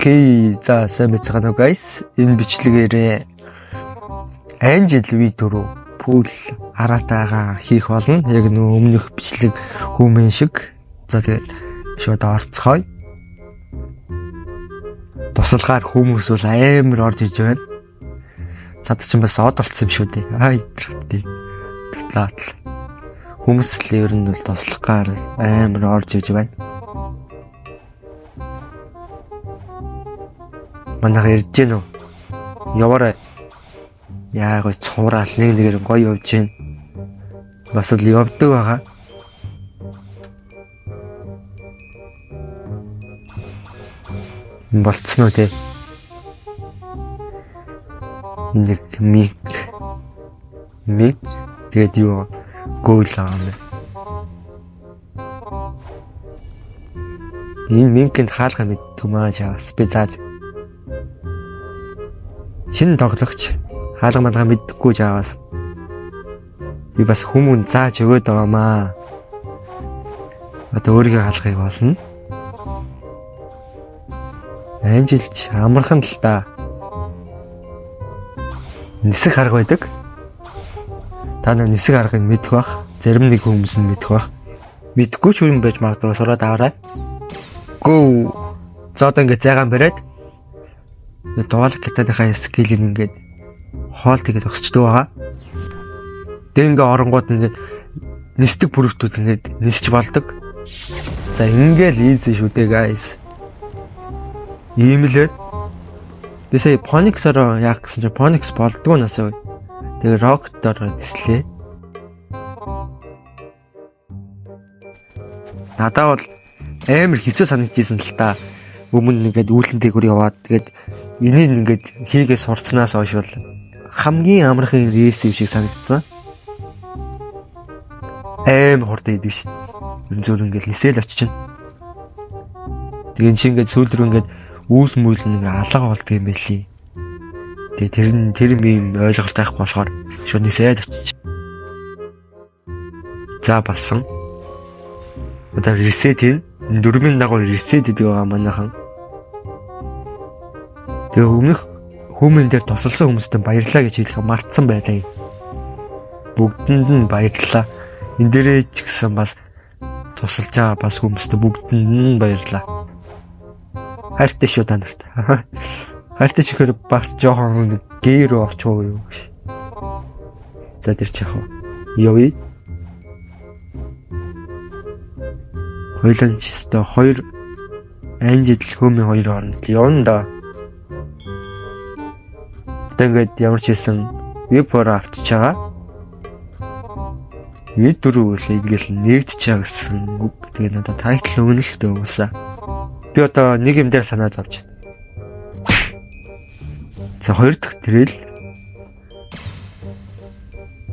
Окей, за сайн байцгаана уу guys. Энэ бичлэгээрээ Angel V4 пул аратайгаа хийх болно. Яг нөө өмнөх бичлэг хүмэн шиг. За тэгээд шууд орцгоё. Тусалгаар хүмүүс бол амар орж иж байна. Цад ч бас од болцсон юм шүү дээ. Тий. Татлаатл. Хүмүүс л ер нь бол туслахгаар амар орж иж байна. Манайх ирж гэнэ үү? Яваарай. Яа гой цуураал нэгээр гоё явж гэн. Бас л явдаг байгаа. Болцсон уу те? Энд миг тэгээд юу гоол аа. Энэ минкэнд хаалга мэддэг маа чаас би зааж шинэ тоглогч хаалга малга мэддэггүй жаавас би бас хүмүүн зааж өгöd байгаамаа. Одоо өөрийнхөө хаалгыг болно. Анжилч амархан л та. Нисэх арга байдаг. Та нар нисэх аргыг мэдэх бах. Зарим нэг хүмүүс нь мэдэх бах. Мэдхгүй ч юм байж магадгүй сураад аваарай. Go. За одоо ингэ зайгаан бариад дуал гитаныхаа скилийг ингээд хоол тэгээд өгсчдөг байгаа. Тэг ингээ оронгууд ингээд нисдэг бүрэгтүүд ингээд нисч болдог. За ингээл easy шүү дээ guys. Ийм л байна. Би сая Phoenix-оор яах гэсэн чинь Phoenix болдгоо насаа. Тэгээ Rocket-оор нислээ. Надад бол амар хэцүү санагдчихсэн л та. Өмнө ингээд үүлэн дээгүүр яваад тэгээд энийг ингээд хийгээ сурцнаас хойш бол хамгийн амархан рейс юм шиг санагдсан. Хурдан идэв шин. Зөв ингээд нисэл очиж чинь. Тэгээд чи ингээд сүүл рүү ингээд үүл мүйл нэг алга болдго юм байли. Тэгээд тэр юм ойлголт байхгүй болохоор шууд нисээд очиж. За болсон. Одоо reset хийн. Дөрмийн дагуу reset гэдэг байгаа манайхан. Тэгээ өмнөх хүмэн дээр тусалсан хүмүүстээ баярлалаа гэж хэлэх мартсан байлаа. Бүгдэнд нь баярлалаа. Энд дээрээ ч гэсэн бас тусалж байгаа бас хүмүүстээ бүгдэнд нь баярлалаа. Хайртай шүү та нарт. Хайртай чихэр багт жоохон гэр орчих уу юу. За тэр чих уу. Явъя. Хойлон ч өстой хоёр Angel хүмийн хоёр хооронд явна да. Тэгээд ямар ч хэлсэн V4 авчиж байгаа. V4 үл ингээл нэгдэж байгаа гэсэн үг. Тэгээд надад тайтл өгнө л дээ уусаа. Би одоо нэг юм дээр санаа зовж байна. За хоёр дахь тэрэл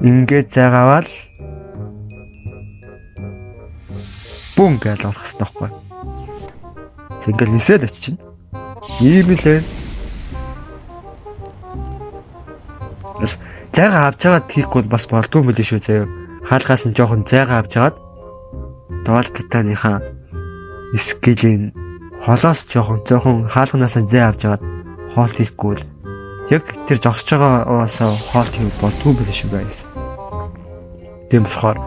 ингээд заагавал бум гэж орох хэрэгтэй байхгүй. Ингээл нисээд очиж чинь. Ийм л байна. Зайгаа авч аваад хийхгүй бас болдгүй юм билээ шүү заяа. Хаалгаас нь жоохон зайгаа авч аваад доол гитаныхаа скилийн холоос жоохон хаалганаас нь зай авч аваад хоол хийхгүй л яг тэр зогсож байгаагаас хоол хийх болдгүй билээ шүү guys. Тийм болохоор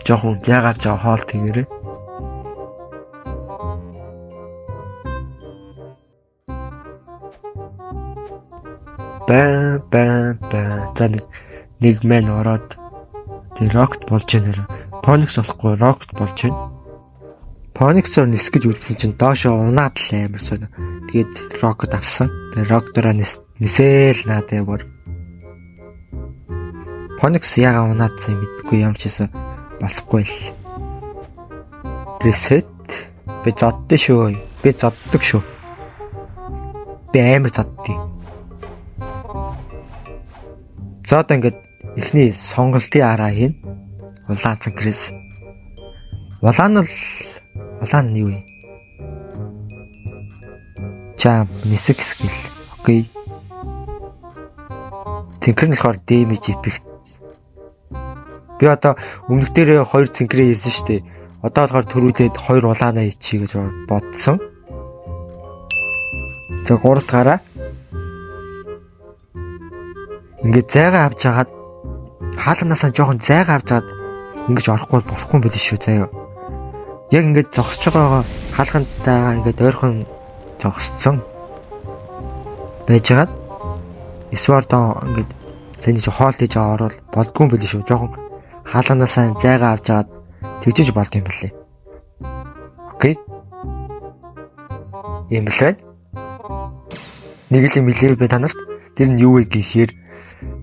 жоохон зайгаа авч аваа хоол хийгээрэй. За нэг мэн ороод тэр Rocket болж байна. Phoenix болохгүй Rocket болж байна. Phoenix-оор нис гэж үзсэн чинь доошоо унаад л амар сонио. Тэгээд Rocket авсан. Тэгээд Rocket-ороо нисээл наадаа бүр. Phoenix яга унаадсан мэдгүй юм чийсэн болохгүй л. Reset би зоддөө шүү. Би зоддог шүү. Би амар зоддөө. За одоо ингээд эхний сонголтын араа хийн. Улаан цэнхрээс. Улаан нь юу вэ? Jump нисэх skill. Окей. Цэнхэр нь болохоор damage effect. Би одоо өмнөх дээр 2 цэнхрээ хийсэн шүү дээ. Одоо болохоор төрүүлээд 2 улаанаа хийчихье гэж бодсон. За 3 дахаараа ингээд зайгаа авч хагаад хаалганаасаа жоохон зайгаа авч хагаад ингэж орохгүй болохгүй юм биш шүү заяа. Яг ингээд зогсож байгаа хаалгантайгаа ингээд ойрхон зогсцсон байжгаад эсвэл доо ингээд саний чи хоол хийж байгаа орол болдгүй юм биш шүү. Жоохон хаалганаасаа зайгаа авч хагаад тэгжиж болд юм билээ. Окей. Ийм л байна. Нэг л юм хэлээ би танарт. Тэр нь юу вэ гэхээр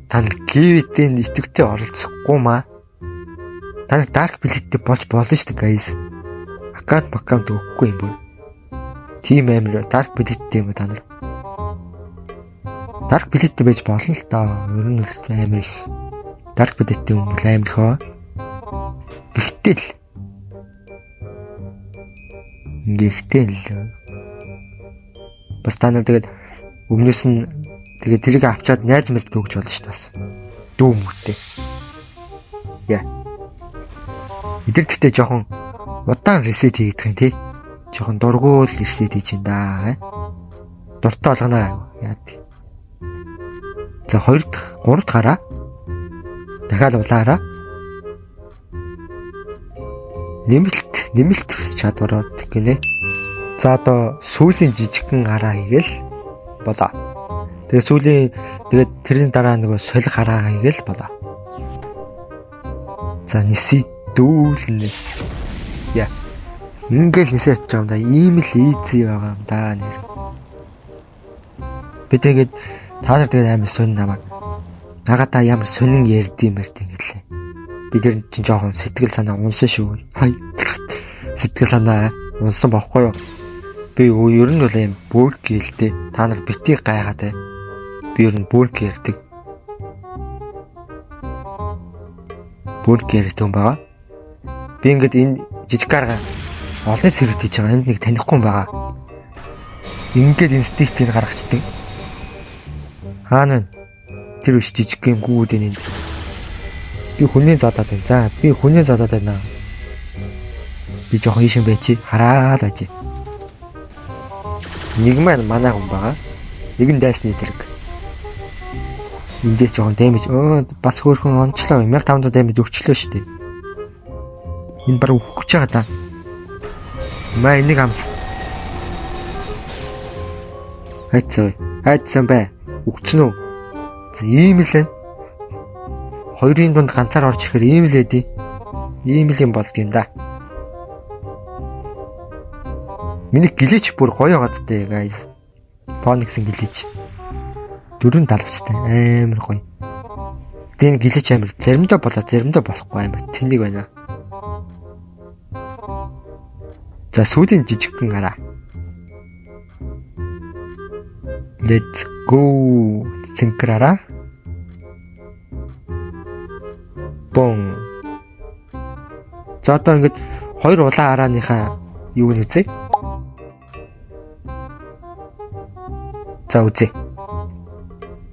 та нар гивэтэй итгэвтэй оролцохгүй маа. Та нар дарк билеттэй болж болно шүү дээ guys. Аккаунт өгөхгүй юм бол. Тим амир дарк билеттэй юм та нар. Дарк билеттэй байж болно л доо. Ер нь амир их. Дарк билеттэй юм бол амир хоо. Гэхдээ л бас та нар тэгээд өмнөөс нь тэгээд тэрийг авчаад найз мэлд өгч болно шүү дээ. Дүү мөтэй. Яа. Эдгээр гэхдээ жоохон удаан ресет хийгдэх юм тий. Жоохон дургуул ресет хийж байна да. Дуртай болгоно яа тий. За 2 дахь 3 дахаараа дахиад улаараа нэмэлт чадварууд гинэ. За одоо сүүлийн жижигхэн гараа хийгээл болоо. Тэгээд тэрний дараа нөгөө солих гараа хийгээл болоо. За ниси дүүлнэс. Яа. Ингээл нисэж байгаа юм да. Ийм л easy байгаа юм да нэр. Би тэгээд та нар тэгээд амар сонь намайг. Нагаадаа ямар сонин ярдсан гэлээ. Би тэр чинь жоохон сэтгэл санаа унсан шүү. Хай. Сэтгэл санаа унсан бохоггүй юу? Би ер нь бол юм бүрк гэлтэй. Та нар битгий гайхаад. Би ер нь бүрк ярьдаг. Бүрк ярьдаг юм байгаа. Би ингээд энэ жижиг гаргаа олон зэрэг хийж байгаа. Энд нэг танихгүй юм байгаа. Ингээд инстинктийг гаргацдаг. Хаана тэр үш жижиг юм гүйдэн энд. Би хүний задаад байна. За би хүний задаад байна. Би жоохон ийшин байчи. Хараад ажи. Нэг манай хүн байгаа. Нэгэн дайсны зэрэг. Эндээс жоохон дэмэж. Бас хөөрхөн онцлоо. 1500 дэмэж өгчлөө шүү дээ. Энэ баг өгч байгаа да. Маа энийг амс. Хайцсан бай. Өгцөн үү? За ийм л байна. Хоёрын дунд ганцаар орж ирэхээр ийм л эдий. Ийм л юм болдгийн да. Миний гэлээч бүр гоё гадтай guys. Phoenix-ийн гэлээч. 470-тай амар гоё. Тэгээ гэлээч амар заримдаа болоо заримдаа болохгүй амар тэнэг байна. За сүүлийн жижигхэн гараа. Let's go. Цэнкрара. Бом. За одоо ингэж хоёр улаан арааныхаа юуг нь үзье. За үзье.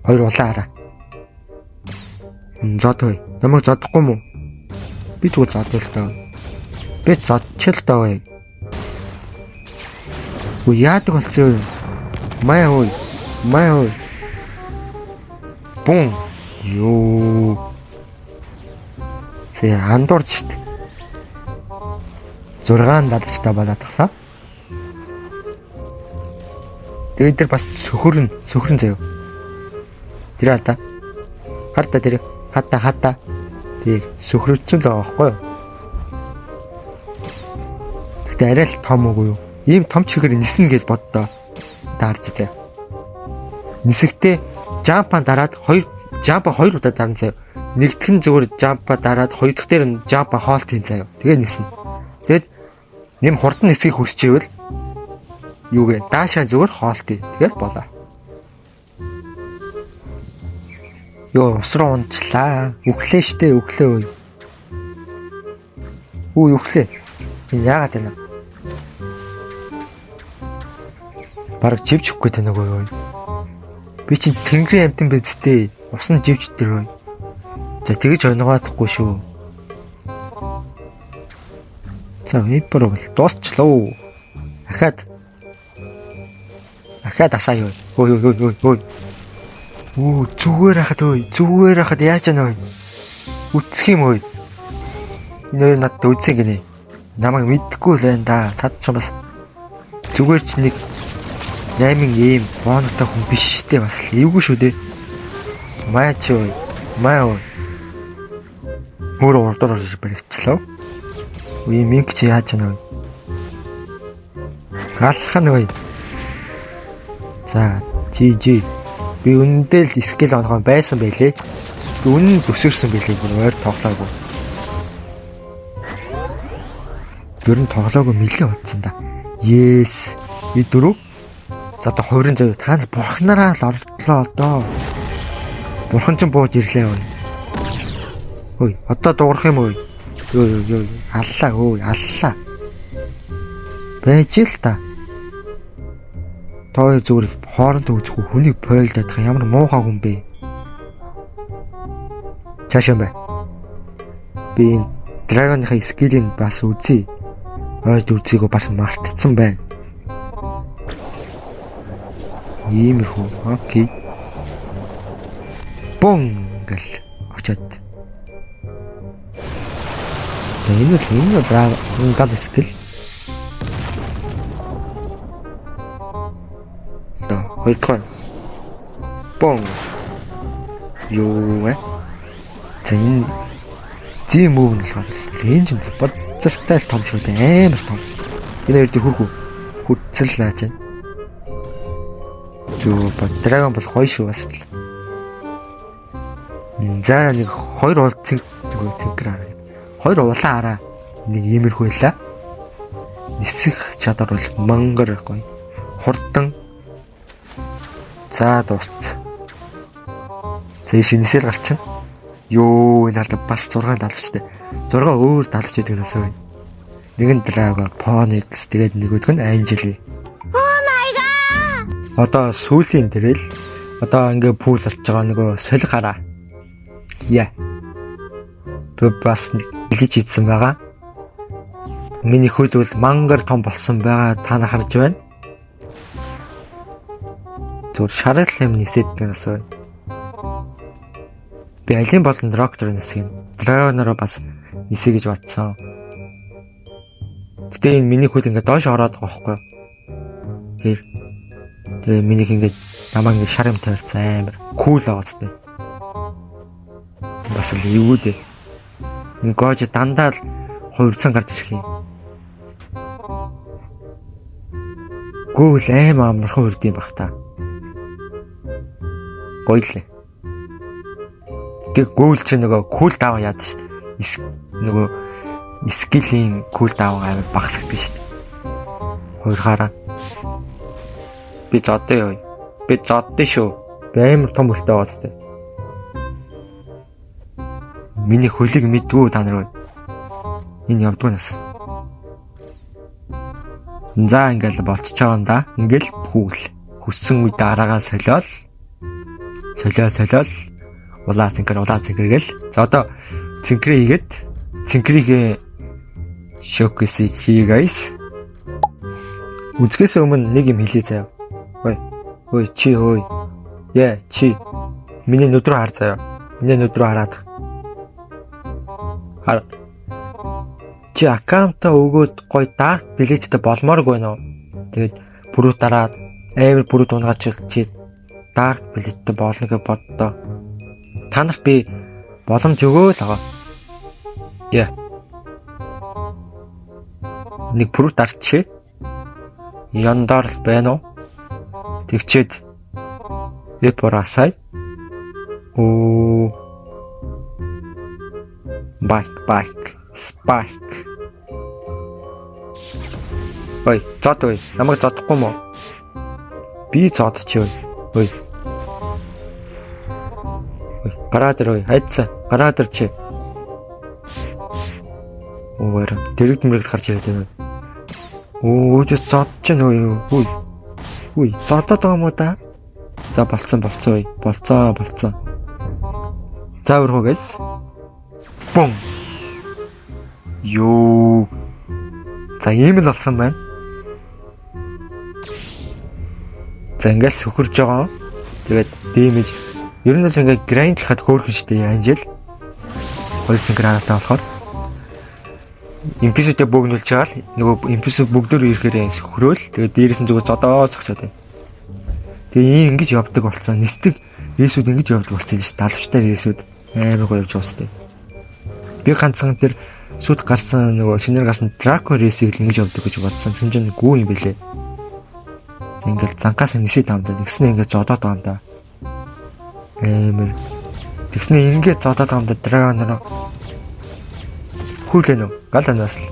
Хоёр улаан араа. Зодгүй. Намайг зодохгүй мүү? Би тэгвэл зодгүй л доо. Би зодчих л доо. Уу яадаг болцсон юм? Май хой. Бум. Ёо. Тэ андуурч штт. 670 та балаатглаа. Тэгээд тэр бас сөхөрн заяа. Тэр алда. Харта тэр хата. Тэр сөхрөцсөн л байгаа байхгүй юу? Тэгтээ арай л том үгүй юу? Ийм том чигээр ниснэ гэж боддоо. Таарч заяа. Нисэгтээ жампаа дараад жампа 2 удаа дарна заяа. Нэгдхэн зүгээр жампа дараад хоёр дахь дээр нь жампа хоолт хийн заяа. Тэгээ ниснэ. Тэгэд нэм хурдан нисгийг хүсчихвэл юугээ даашаа зүгээр хоолтыг. Тэгээд болоо. Ёо ус руу унчлаа. Өглөө штэ өглөө. Үу өглөө. Энэ яагаад байна? Бараг живчихгүй тань нөгөө. Би чинь тэнгэрийн амтан бидтэй. Усан живч дээр. За тэгэж оногоодохгүй шүү. За випер бол дуусчлаа. Ахаад Ахаад асаа юу. Ой. Оо зүгээр хахад яаж яана вэ? Үцх юм уу? Энэ юу надад үзсэн гинэ. Намайг мэдхгүй л байна да. Цад ч бас зүгээр ч нэг 8 ийм гоонотой хүн биш штэ бас эвгүй шүү дээ. Маа өөрөө урдуур орж баригчлаа. Үе минь чи яаж яана вэ? Галхан вэ? За, GG. Би үнэндээ л скил онгоо байсан байлээ. Би үнэн төсөрсөн байлээ бүр ойр тоглоогүй. Ер нь тоглоогүй нэлээд удсан да. Yes. Би 4. За одоо 20 зав та нар бурхнараа л орлоо одоо. Бурхан ч бууж ирлээ ой. Ой, одоо дуурах юм ой. Йоо. Аллаа. Байж л та. Той зүгээр хоорондоо үзэхгүй хүнийг пойлдах ямар муухай хүн бэ? Чаашаа бай. Би энэ драгоныхаа скилийг бас үзье. Ойд үзээгөө бас мартцсан байна. Иймэрхүү. Окей. Бонгл очоод. За энэ л гал скил. Хоёрдугаар. Бон. Юу вэ? За энэ зим мөв нь болохоор рейнж бодцолтой том шүү дээ. Амар том. Энэ хоёр дээр хүрцэл нааж байна. Юу ба драгон бол гоё шүү бас л. За нэг хоёр уул цэнкэр хараа. Хоёр улаан хараа. Нэг иймэрхүү байлаа. Нисэх чадвар бол мангар гоё. Хурдан. За дууссан. За шинэсэл гарчин. Йоо энэ аль бас 6 далвчтай. 6 өөр далж байдаг нас байна. Нэг нь Dragon, Phoenix тэгээд нөгөөх нь Angel. Oh my god. Одоо сүүлийн дээрэл одоо ингээ пул болж байгаа нөгөө солих хараа. Яа. Бас хэлж ийдсэн байгаа. Миний хөл бол мангар том болсон байгаа та нар харж байна. Зүгээр шарал юм нисэд гэнэсэй. Би алийн болон доктор нисгэн. Драгонороо бас нисэ гэж бодсон. Гэтэ энэ миний хөл ингээд доош ороод байгаа байхгүй. Тэгээ минийх ингээд намаа ингээд шар юм тавьсан амар кул байгаа зү. Бас л юу дээ. Энэ гож дандаа л хувирсан гарч ирэх юм. Гүүл амархан үрдэм бах та. Гойлээ. Тэг гүүл чи нөгөө кул даав яад шүү дээ. Нөгөө скилийн кул даав амар багсагдаг шүү дээ. Хоёрхаараа. Би зодтой юу? Би зодтой шүү. Би амар том өртөө байгаа зү. Миний хөлийг мэдгүй та нар. Энэ явдгүй нас. За ингээл болчихж байгаа юм да. Ингээл хүүл. Хүссэн үед араагаа солиол. Улаа цэнкэр гэл. За одоо цэнкрээ хийгээд цэнкрийг шокис хий guys. Үзгээс өмнө нэг юм хэлье заяа. Ой чи хөөе. Яа чи миний нүд рүү хар заяа. Миний нүд рүү хараад. Хар. Чи аккаунтаа өгөөд гой дарк билеттэй болмооргүй нөө. Тэгээд бүрүү дараад амар бүрүү дунгаач чи дарк билеттэй болно гэж боддоо. Та нарт би боломж өгөө л байгаа. Яа. Нэг бүрүү дарчээ. Яндар л байна уу? Тэгчээд эпорасай. Оо. Spike. Ой, зод ой. Намайг зодохгүй мó? Би зодчих. Ой. Гараад ир ой. Хайдсан. Гараад ир чи. Уур. Дэрэг дэмрэгт гарч ирээд байна. Оо, ч зодч нь ой. Үй, зодоод байгаа юм уу да? За болцсон ой. Болцсон. За өрхөгөөс. Бум. Йоо. За ийм л болсон байна. За ингээл сөхөрж байгаа. Тэгээд damage ер нь л ингээд грайндлахад хөөрхөн штэ Анжел. Хоёр цэнгэр хараатай болохоор имписүүдэд бөгнүүлж байгаа л нөгөө имписүү бүгдөө ирэхээр сөхрөөл тэгээд дээрээс нь зүгээр зодоо зогсоод байна. Тэгээ ингэж явдаг болсон. Нисдэг рейсүүд ингэж явдаг болсон л ш. Далавчтай рейсүүд амар гоё явж байгаа сте. Би ганцхан тэр сүд гарсан нөгөө шинээр гарсан Драко рейсийг л ингэж явдаг гэж бодсон. Тэгсэн чинь гүү юм бэлээ. Ингээл занкаас нисээд таамдаа тэгснэ ингээд зодоод байгаа юм да. Амар. Тэгснэ ингээд зодоод байгаа юм да драгоноор хүлээнэ. Гал анаас л.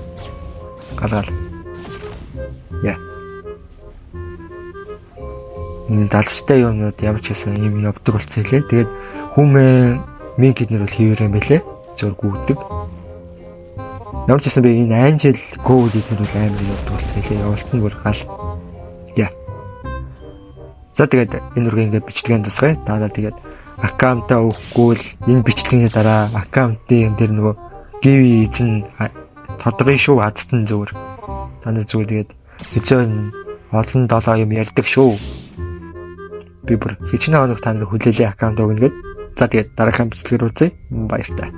Гал. Яа. Энэ далавчтай юмнууд ямар ч гэсэн юм явдаг болцсон хэлээ. Тэгээд хүмээ минь гэднэр бол хийвэр юм байлээ. Зөөр гүйдэг. Ямар ч гэсэн би энэ Анжел Go гэднэр бол амар явдаг болцсон хэлээ. Явалт нь бүр гал. Яа. За тэгээд энэ үргээ ингээд бичлэгэнд тусгая. Даадаа тэгээд аккаунтаа өгөхгүй л энэ бичлэгийн дараа аккаунтын дээр нөгөө гиви эзэн тодорхой шүү азтан зүгээр. Танай зүгээр тэгээд хэзээ олон долоо юм ярьдаг шүү. Би бүр хичнээн хоног та нарыг хүлээлээ аккаунт өгнө гэд. За тэгээд дараагийн бичлэгээр үзье. Баяртай.